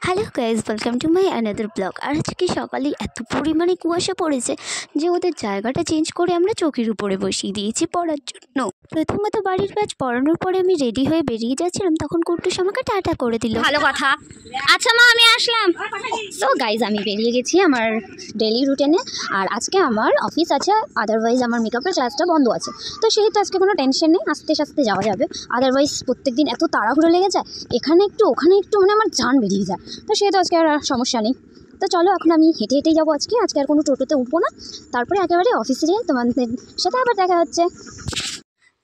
Hello guys, welcome to my another blog. আর আজকে সকালে এত পরিমাণে কুয়াশা পড়েছে যে ওদের জায়গাটা চেঞ্জ করে আমরা চৌকির উপরে বসিয়ে দিয়েছি পড়ার জন্য। প্রথমত বাড়ির কাজ পড়ানোর পরে আমি রেডি হয়ে বেরিয়ে যাচ্ছিলাম, তখন কুট্টুস আমাকে টাটা করে দিল। ভালো কথা। আচ্ছা মা, আমি আসলাম। সো গাইজ, আমি বেরিয়ে গেছি আমার ডেলি রুটিনে। আর আজকে আমার অফিস আছে, আদারওয়াইজ আমার মেকআপের ক্লাসটা বন্ধ আছে। তো সেহেতু আজকে কোনো টেনশন নেই, আস্তে আস্তে যাওয়া যাবে। আদারওয়াইজ প্রত্যেক দিন এত তাড়াহুড়ো লেগে যায়, এখানে একটু ওখানে একটু, মানে আমার জান বেরিয়ে যায়। তো সেহেতু আজকে আর সমস্যা নেই। তো চলো, এখন আমি হেঁটে হেঁটেই যাবো আজকে আর কোনো টোটোতে উঠবো না। তারপরে একেবারে অফিসে যেয়ে তোমাদের সাথে আবার দেখা হচ্ছে।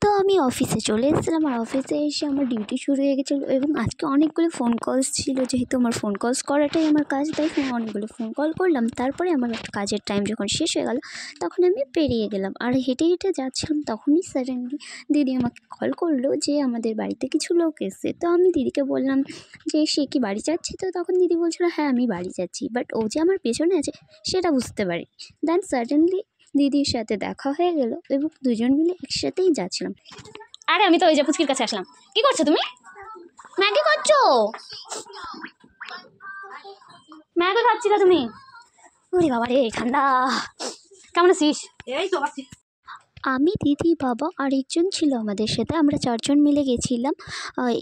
তো আমি অফিসে চলে এসেছিলাম, আর অফিসে এসে আমার ডিউটি শুরু হয়ে গেছিলো। এবং আজকে অনেকগুলো ফোন কলস ছিল, যেহেতু আমার ফোন কলস করাটাই আমার কাজ, তাই অনেকগুলো ফোন কল করলাম। তারপরে আমার কাজের টাইম যখন শেষ হয়ে গেল, তখন আমি বেরিয়ে গেলাম। আর হেঁটে হেঁটে যাচ্ছিলাম, তখনই সাডেনলি দিদি আমাকে কল করলো যে আমাদের বাড়িতে কিছু লোক এসছে। তো আমি দিদিকে বললাম যে সে কি বাড়ি যাচ্ছে? তো তখন দিদি বলছিল হ্যাঁ আমি বাড়ি যাচ্ছি, বাট ও যে আমার পেছনে আছে সেটা বুঝতে পারি। দেন সাডেনলি দিদির সাথে দেখা হয়ে গেল এবং দুজন মিলে একসাথেই যাচ্ছিলাম। আরে আমি তো ওই যে পুচকির কাছে আসলাম। কি করছো তুমি? ম্যাগি করছো? ম্যাগি খাচ্ছিলে তুমি? ওরে বাবা রে, ঠান্ডা। কেমন আছিস? এই তো আছি। আমি, দিদি, বাবা আর একজন ছিল আমাদের সাথে, আমরা চারজন মিলে গেছিলাম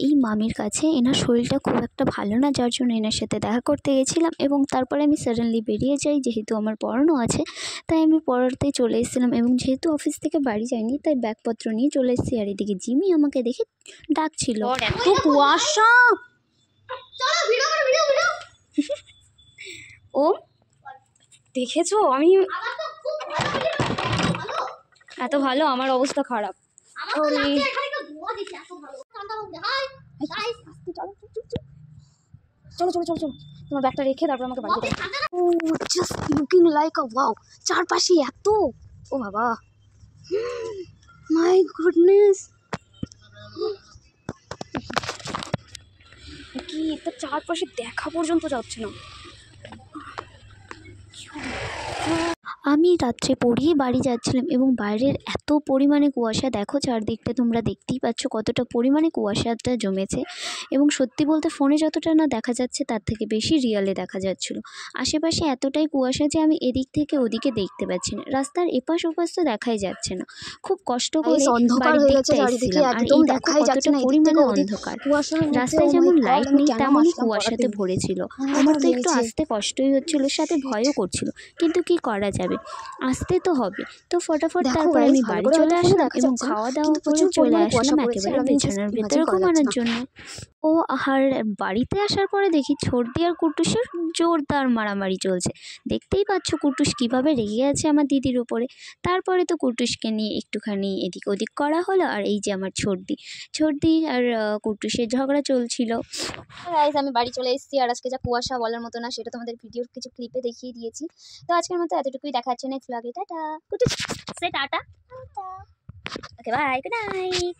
এই মামির কাছে। এনার শরীরটা খুব একটা ভালো না, যার জন্য এনার সাথে দেখা করতে গেছিলাম। এবং তারপরে আমি সাডেনলি বেরিয়ে যাই, যেহেতু আমার পড়ানো আছে তাই আমি পড়াতে চলে এসেছিলাম। এবং যেহেতু অফিস থেকে বাড়ি যাইনি তাই ব্যাগপত্র নিয়ে চলে এসেছি। আর এদিকে জিমি আমাকে দেখে ডাকছিল। এত কুয়াশা। ও দেখেছো, আমি এত ভালো, আমার অবস্থা খারাপ। চলো চলো চলো চলো, তোমার ব্যাগটা রেখে তারপর আমাকে বাড়ি যেতে হবে। Oh just looking like a wow, চারপাশে এত, ও বাবা, মাই গুডনেস। কি এটা, চারপাশে দেখা পর্যন্ত যাচ্ছে না। আমি রাত্রে পড়িয়ে বাড়ি যাচ্ছিলাম এবং বাইরের এত পরিমাণে কুয়াশা, দেখো চারদিকটা তোমরা দেখতেই পাচ্ছ কতটা পরিমাণে কুয়াশাটা জমেছে। এবং সত্যি বলতে ফোনে যতটা না দেখা যাচ্ছে তার থেকে বেশি রিয়েলে দেখা যাচ্ছিল। আশেপাশে এতটাই কুয়াশা যে আমি এদিক থেকে ওদিকে দেখতে পাচ্ছি না, রাস্তার এপাশ ওপাশ তো দেখাই যাচ্ছে না। খুব কষ্ট করে বাড়ির দিকটা এসেছিলাম। আর এই দেখো কতটা পরিমাণে অন্ধকার, রাস্তায় যেমন লাইট নেই তেমনই কুয়াশাতে ভরেছিল। আমার তো একটু আসতে কষ্টই হচ্ছিল, সাথে ভয়ও করছিল, কিন্তু কি করা যাবে, আসতে তো হবে। তো ফটাফট তারপর আমি বাড়ি চলে আসলাম এবং খাওয়া দাওয়া করে চলে আসলাম একেবারে বিছানার ভেতরে ঘুমানোর জন্য। ও আর বাড়িতে আসার পরে দেখি ছোটদি আর কুট্টুসের জোরদার মারামারি চলছে। দেখতেই পাচ্ছ কুট্টুস কীভাবে রেগে আছে আমার দিদির উপরে। তারপরে তো কুট্টুসকে নিয়ে একটুখানি এদিক ওদিক করা হলো। আর এই যে আমার ছোটদি আর কুট্টুসের ঝগড়া চলছিল। গাইস, আমি বাড়ি চলে এসেছি। আর আজকে যা কুয়াশা বলার মতো না, সেটা তোমাদের ভিডিওর কিছু ক্লিপে দেখিয়ে দিয়েছি। তো আজকের মতো এতটুকুই, দেখা হচ্ছে নেক্সট ব্লগে। টাটা। কুটুস সে tata. Okay bye, good night.